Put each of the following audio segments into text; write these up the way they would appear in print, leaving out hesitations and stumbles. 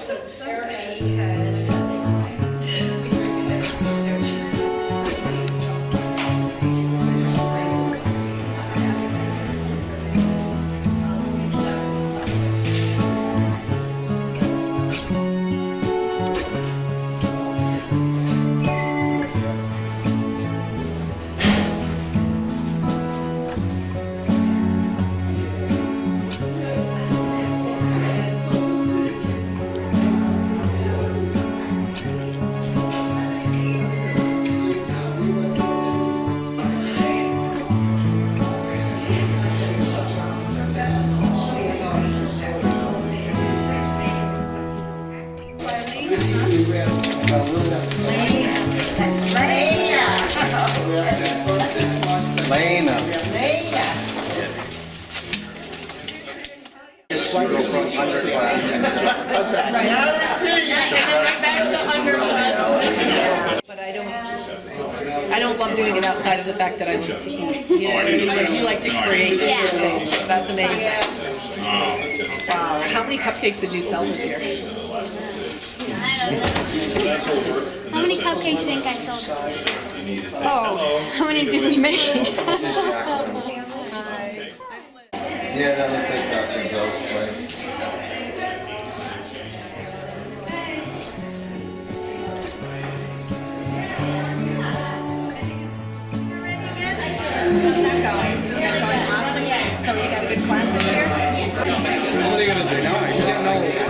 So somebody has. But I don't love doing it outside of the fact that I like to eat. You know, you like to create things. That's amazing. Wow. How many cupcakes did you sell this year? How many cupcakes do you think I sold? Oh, how many did we make? Yeah, that looks like Dr. Bill's place. So we got a good class in here? What are they going to do now? I still know it's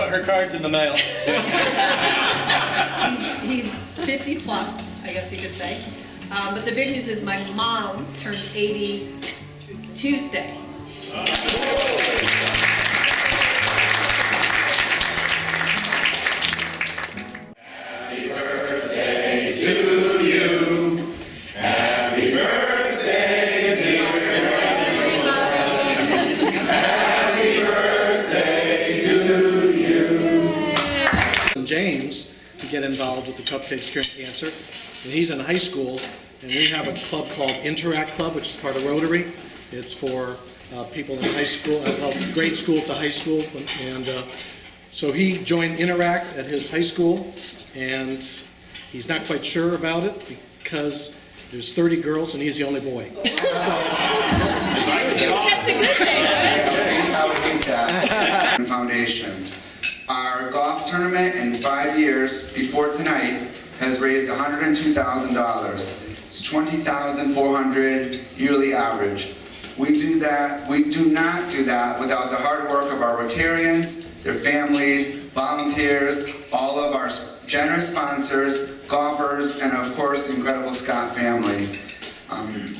Her card's in the mail. He's 50 plus, I guess you could say. But the big news is my mom turned 80 Tuesday. Happy birthday to you. Happy birthday, dear Happy birthday to you. James to get involved with the Cupcakes Cure Cancer. And he's in high school, and we have a club called Interact Club, which is part of Rotary. It's for people in high school, grade school to high school. And so he joined Interact at his high school, and he's not quite sure about it because there's 30 girls and he's the only boy. That's a good thing. Foundation. Our golf tournament in 5 years before tonight has raised $102,000. It's $20,400 yearly average. We do not do that without the hard work of our Rotarians, their families, volunteers, all of our generous sponsors, golfers, and of course the incredible Scott family. I'm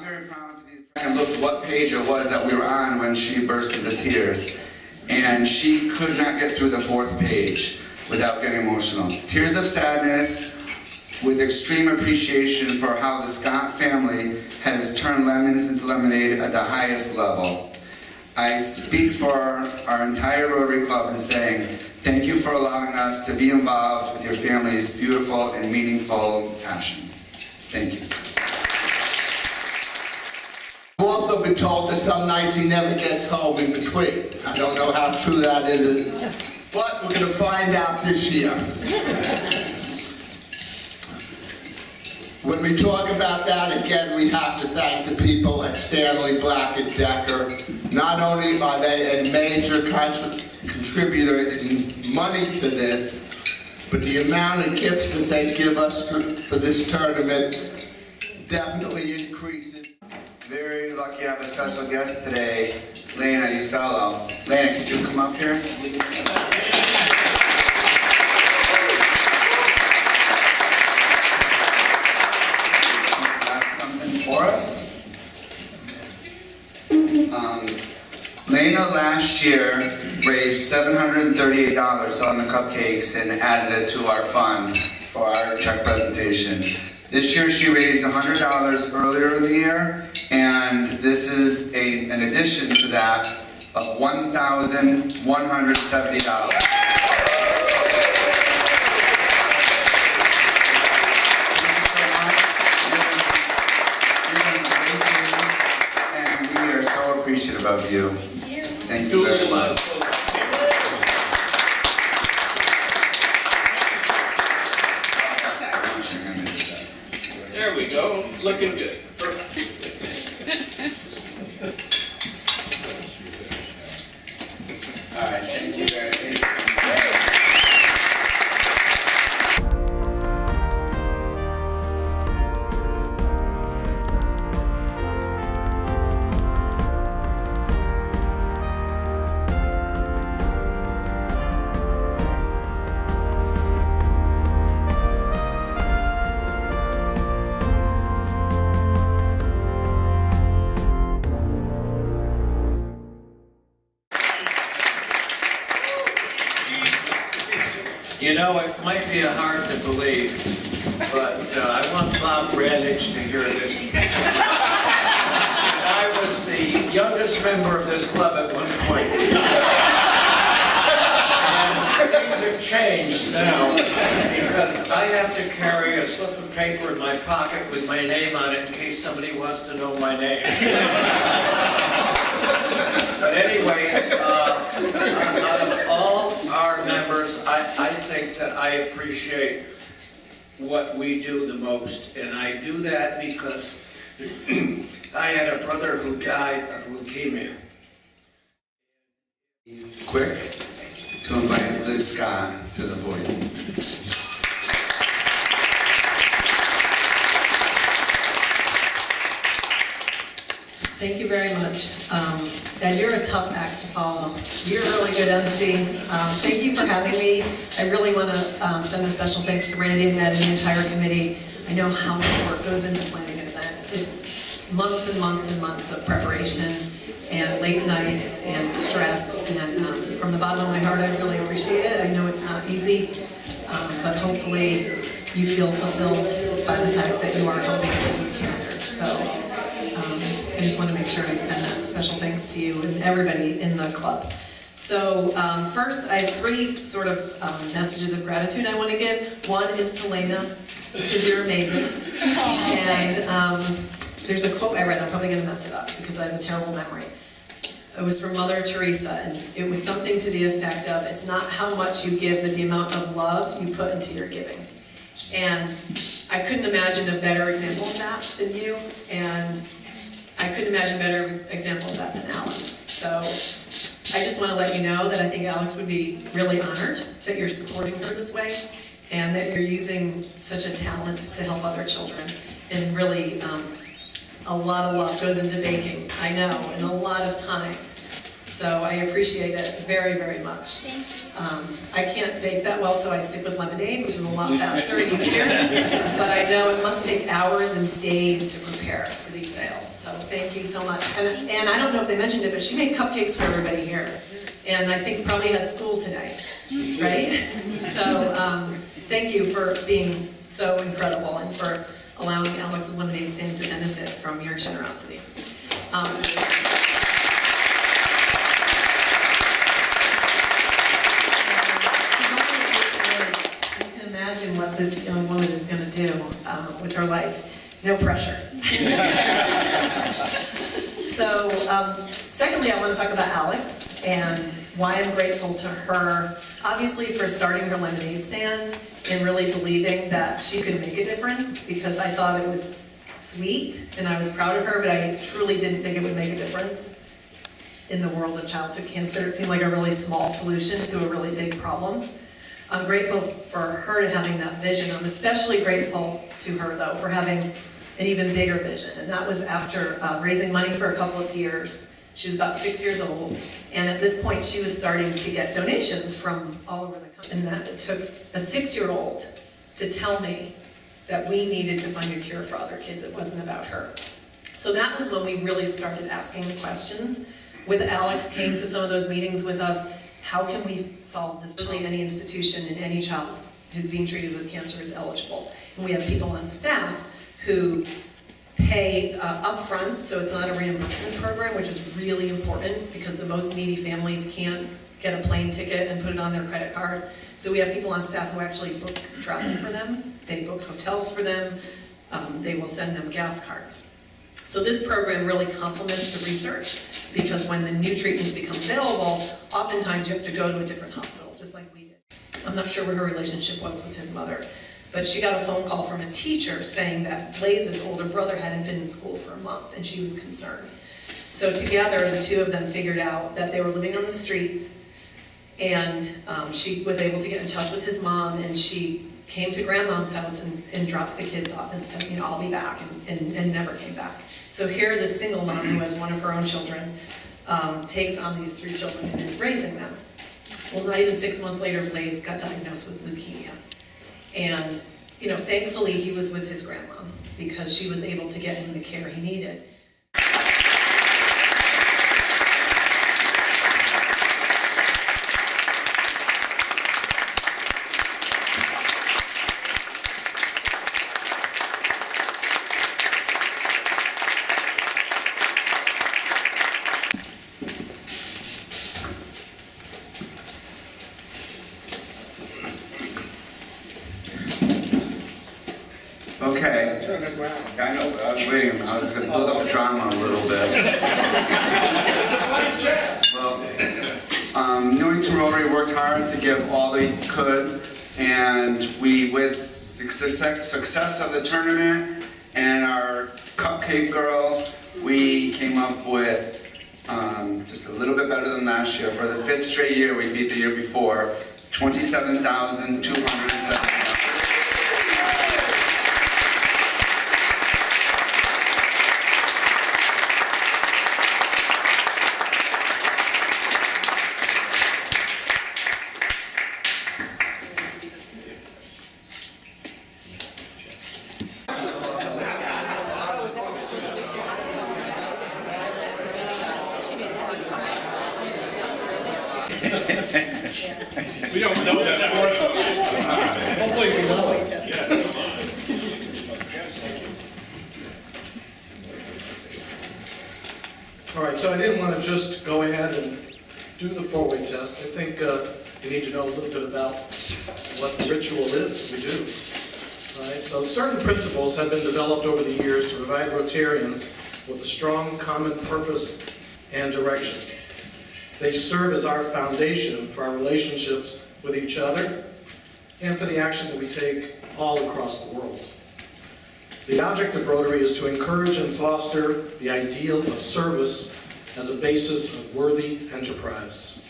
very proud to be and looked what page it was that we were on when she burst into tears. And she could not get through the 4th page without getting emotional. Tears of sadness with extreme appreciation for how the Scott family has turned lemons into lemonade at the highest level. I speak for our entire Rotary Club in saying thank you for allowing us to be involved with your family's beautiful and meaningful passion. Thank you. I've also been told that some nights he never gets home in between. I don't know how true that is, but we're going to find out this year. When we talk about that, again, we have to thank the people at Stanley Black & Decker. Not only are they a major contributor in money to this, but the amount of gifts that they give us for this tournament definitely increases. Very lucky to have a special guest today, Lena Usello. Lena, could you come up here? else. Lena last year raised $738 selling the cupcakes and added it to our fund for our check presentation. This year she raised $100 earlier in the year, and this is an addition to that of $1,170. Appreciative of you. Thank you very much. There we go, looking good. All right, thank you very much. You know, it might be hard to believe, but I want Bob Randage to hear this. And I was the youngest member of this club at one point. And things have changed now, because I have to carry a slip of paper in my pocket with my name on it in case somebody wants to know my name. But anyway, out of all our members, I think that I appreciate what we do the most. And I do that because I had a brother who died of leukemia. Quick to invite Liz Scott to the podium. Thank you very much. And you're a tough act to follow. You're really good MC. Thank you for having me. I really want to send a special thanks to Randy and Ed and the entire committee. I know how much work goes into planning an event. It's months and months and months of preparation and late nights and stress. And from the bottom of my heart, I really appreciate it. I know it's not easy, but hopefully you feel fulfilled by the fact that you are helping kids with cancer. So I just want to make sure I send that special thanks to you and everybody in the club. So first, I have three sort of messages of gratitude I want to give. One is to Lena, because you're amazing. And there's a quote I read, I'm probably going to mess it up because I have a terrible memory. It was from Mother Teresa, and it was something to the effect of, it's not how much you give, but the amount of love you put into your giving. And I couldn't imagine a better example of that than you, and I couldn't imagine a better example of that than Alex. So I just want to let you know that I think Alex would be really honored that you're supporting her this way, and that you're using such a talent to help other children. And really, a lot of love goes into baking, I know, and a lot of time. So I appreciate it very, very much. I can't bake that well, so I stick with lemonade, which is a lot faster and easier. But I know it must take hours and days to prepare for these sales. So thank you so much. And I don't know if they mentioned it, but she made cupcakes for everybody here. And I think probably had school today, right? So thank you for being so incredible and for allowing Alex's Lemonade Stand to benefit from your generosity. Imagine what this young woman is going to do with her life. No pressure. So, secondly, I want to talk about Alex and why I'm grateful to her, obviously for starting her lemonade stand and really believing that she could make a difference, because I thought it was sweet and I was proud of her, but I truly didn't think it would make a difference in the world of childhood cancer. It seemed like a really small solution to a really big problem. I'm grateful for her to having that vision. I'm especially grateful to her, though, for having an even bigger vision. And that was after raising money for a couple of years. She was about 6 years old. And at this point, she was starting to get donations from all over the country. And that it took a 6-year-old to tell me that we needed to find a cure for other kids. It wasn't about her. So that was when we really started asking the questions. With Alex, came to some of those meetings with us, how can we solve this? Really, any institution and any child who's being treated with cancer is eligible. And we have people on staff who pay upfront, so it's not a reimbursement program, which is really important because the most needy families can't get a plane ticket and put it on their credit card. So we have people on staff who actually book travel for them, they book hotels for them, they will send them gas cards. So this program really complements the research because when the new treatments become available, oftentimes you have to go to a different hospital, just like we did. I'm not sure what her relationship was with his mother, but she got a phone call from a teacher saying that Blaze's older brother hadn't been in school for a month and she was concerned. So together, the two of them figured out that they were living on the streets, and she was able to get in touch with his mom, and she came to grandmom's house and dropped the kids off and said, you know, I'll be back, and never came back. So here this single mom who has one of her own children takes on these 3 children and is raising them. Well, not even 6 months later, Blaze got diagnosed with leukemia. And, you know, thankfully he was with his grandma because she was able to get him the care he needed. Okay. I know, I was waiting, I was gonna build up the drama a little bit. Well, Newington Rotary worked hard to give all they could, and we, with the success of the tournament and our cupcake girl, we came up with just a little bit better than last year. For the 5th straight year, we beat the year before, $27,207. We don't know that fourth one. Hopefully we know it. All right, so I didn't want to just go ahead and do the 4-way test. I think you need to know a little bit about what the ritual is we do. All right, so certain principles have been developed over the years to provide Rotarians with a strong common purpose and direction. They serve as our foundation for our relationships with each other and for the action that we take all across the world. The object of Rotary is to encourage and foster the ideal of service as a basis of worthy enterprise.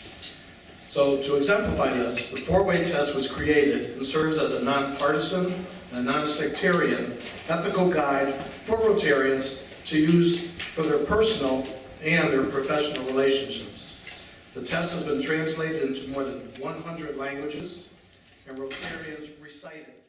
So to exemplify this, the 4-way test was created and serves as a nonpartisan and a non-sectarian ethical guide for Rotarians to use for their personal and their professional relationships. The test has been translated into more than 100 languages, and Rotarians recite it